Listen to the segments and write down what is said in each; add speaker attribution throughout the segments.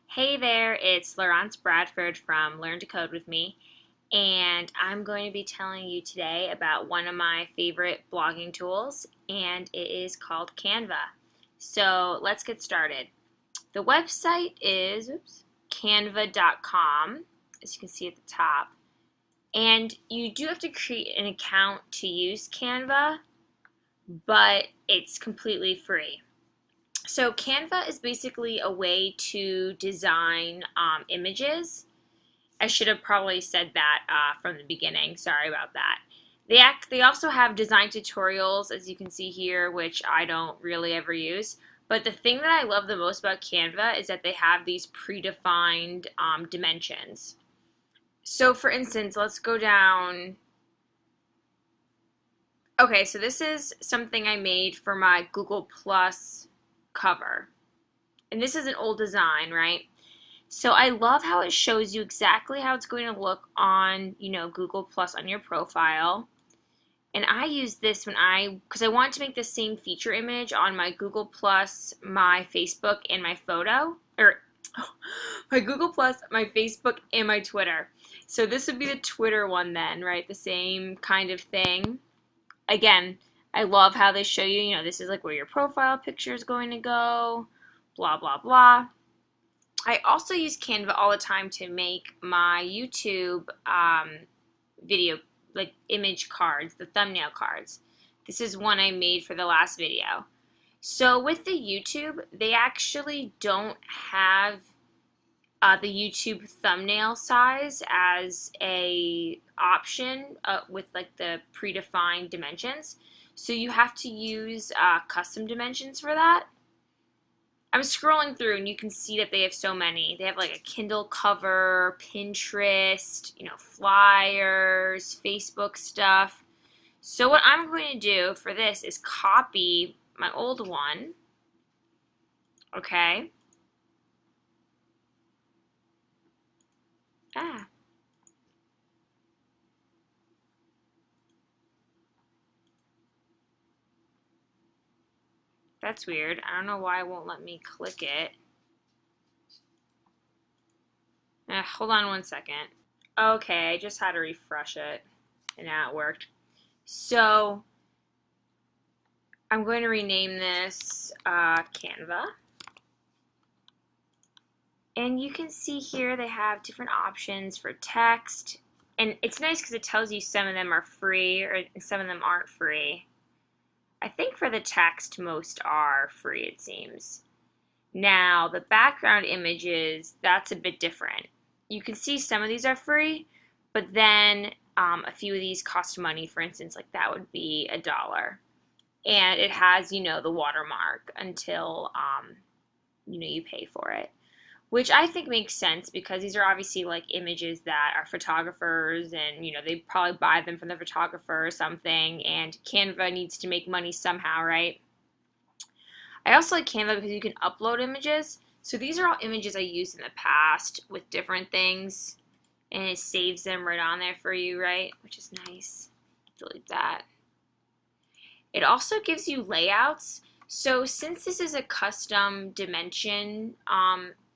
Speaker 1: Hey there, it's Laurence Bradford from Learn to Code with Me, and I'm going to be telling you today about one of my favorite blogging tools, and it is called Canva. So let's get started. The website is canva.com, as you can see at the top, and you do have to create an account to use Canva, but it's completely free. So Canva is basically a way to design images. I should have probably said that from the beginning. Sorry about that. They also have design tutorials, as you can see here, which I don't really ever use. But the thing that I love the most about Canva is that they have these predefined dimensions. So for instance, let's go down. Okay, so this is something I made for my Google Plus cover. And this is an old design, right? So I love how it shows you exactly how it's going to look on, Google Plus on your profile. And I use this because I want to make the same feature image on my Google Plus, my Facebook, and my photo, or my Google Plus, my Facebook, and my Twitter. So this would be the Twitter one then, right? The same kind of thing. Again, I love how they show you, this is like where your profile picture is going to go, blah, blah, blah. I also use Canva all the time to make my YouTube video, like image cards, the thumbnail cards. This is one I made for the last video. So with the YouTube, they actually don't have the YouTube thumbnail size as a option with like the predefined dimensions. So you have to use custom dimensions for that. I'm scrolling through and you can see that they have so many. They have like a Kindle cover, Pinterest, flyers, Facebook stuff. So what I'm going to do for this is copy my old one. Okay. Ah. That's weird. I don't know why it won't let me click it. Hold on one second. Okay, I just had to refresh it, and now it worked. So I'm going to rename this Canva. And you can see here they have different options for text. And it's nice because it tells you some of them are free or some of them aren't free. I think for the text, most are free, it seems. Now, the background images, that's a bit different. You can see some of these are free, but then a few of these cost money. For instance, like that would be $1. And it has, the watermark until, you pay for it. Which I think makes sense because these are obviously like images that are photographers and, they probably buy them from the photographer or something, and Canva needs to make money somehow, right? I also like Canva because you can upload images. So these are all images I used in the past with different things, and it saves them right on there for you, right? Which is nice. Delete that. It also gives you layouts. So since this is a custom dimension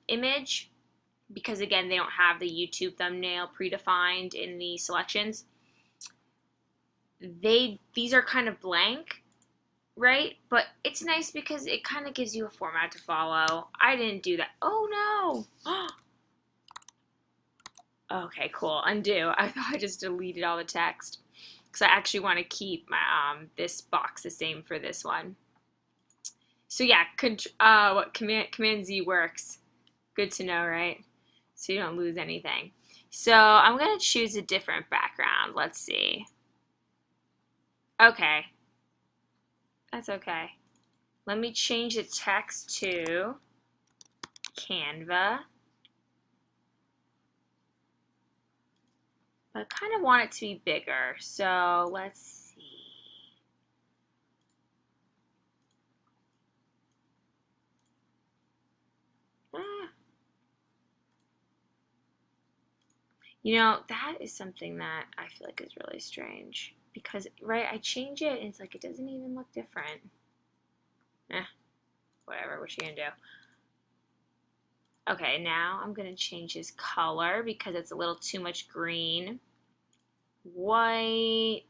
Speaker 1: image, because again they don't have the YouTube thumbnail predefined in the selections, these are kind of blank, right? But it's nice because it kind of gives you a format to follow. I didn't do that. Oh no. Okay, cool. Undo. I thought I just deleted all the text because I actually want to keep my this box the same for this one. So yeah, what Command Z works. Good to know, right? So you don't lose anything. So I'm going to choose a different background. Let's see. Okay. That's okay. Let me change the text to Canva. But I kind of want it to be bigger. So let's see. That is something that I feel like is really strange. Because, right, I change it and it's like it doesn't even look different. Whatever, what you gonna do? Okay, now I'm going to change his color because it's a little too much green. White,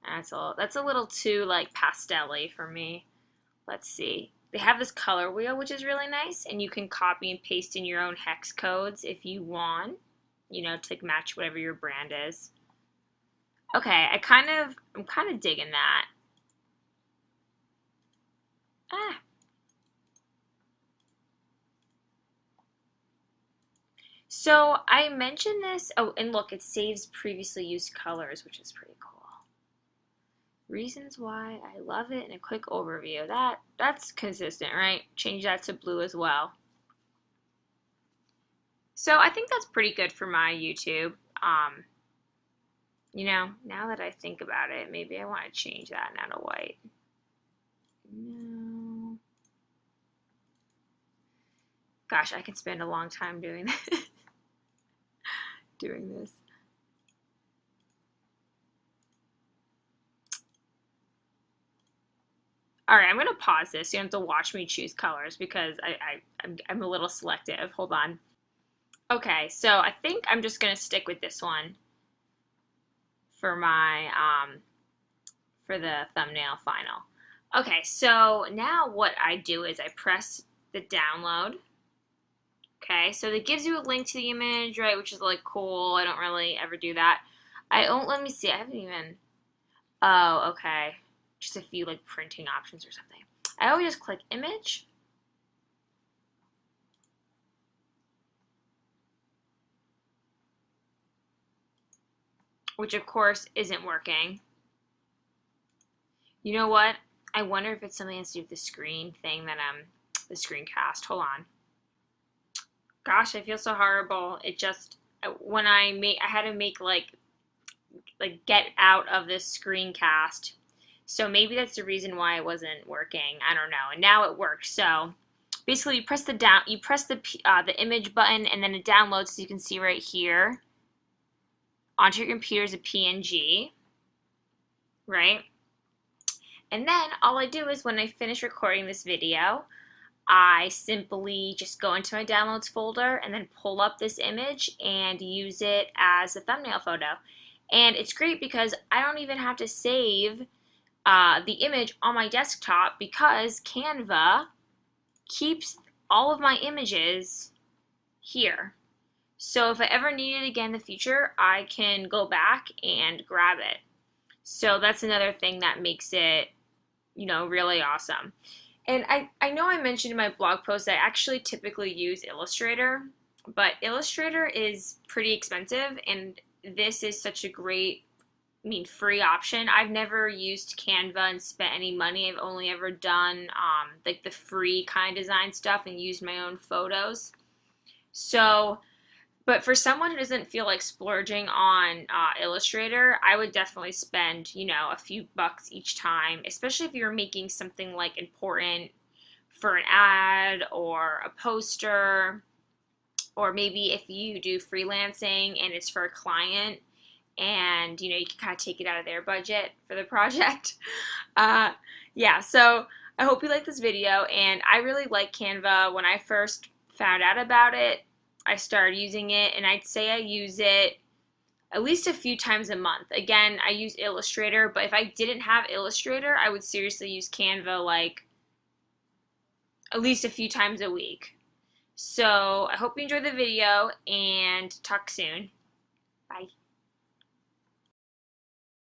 Speaker 1: that's a little too like pastel-y for me. Let's see. They have this color wheel, which is really nice, and you can copy and paste in your own hex codes if you want, you know, to match whatever your brand is. Okay, I'm kind of digging that. Ah. So I mentioned this, oh, and look, it saves previously used colors, which is pretty cool. Reasons why I love it and a quick overview. That's consistent, right? Change that to blue as well. So I think that's pretty good for my YouTube. You know, now that I think about it, maybe I want to change that now to white. No. Gosh, I can spend a long time doing this. doing this. All right, I'm going to pause this. You don't have to watch me choose colors because I'm a little selective. Hold on. Okay, so I think I'm just going to stick with this one for my, for the thumbnail final. Okay, so now what I do is I press the download. Okay, so it gives you a link to the image, right, which is like cool. I don't really ever do that. Let me see, I haven't even, oh, okay. Just a few like printing options or something. I always just click image. Which of course isn't working. You know what? I wonder if it's something that's to do with the screen thing that the screencast. Hold on. Gosh, I feel so horrible. It just when I had to make like get out of this screencast. So maybe that's the reason why it wasn't working. I don't know. And now it works. So basically, you press the image button, and then it downloads. So you can see right here onto your computer is a PNG, right? And then all I do is when I finish recording this video, I simply just go into my downloads folder and then pull up this image and use it as a thumbnail photo. And it's great because I don't even have to save the image on my desktop because Canva keeps all of my images here. So if I ever need it again in the future, I can go back and grab it. So that's another thing that makes it, you know, really awesome. And I know I mentioned in my blog post that I actually typically use Illustrator, but Illustrator is pretty expensive, and this is such a great, free option. I've never used Canva and spent any money. I've only ever done like the free kind of design stuff and used my own photos. So, but for someone who doesn't feel like splurging on Illustrator, I would definitely spend, you know, a few bucks each time, especially if you're making something like important for an ad or a poster, or maybe if you do freelancing and it's for a client and, you know, you can kind of take it out of their budget for the project. Yeah, so I hope you like this video, and I really like Canva. When I first found out about it, I started using it, and I'd say I use it at least a few times a month. Again, I use Illustrator, but if I didn't have Illustrator, I would seriously use Canva like at least a few times a week. So I hope you enjoyed the video, and talk soon. Bye.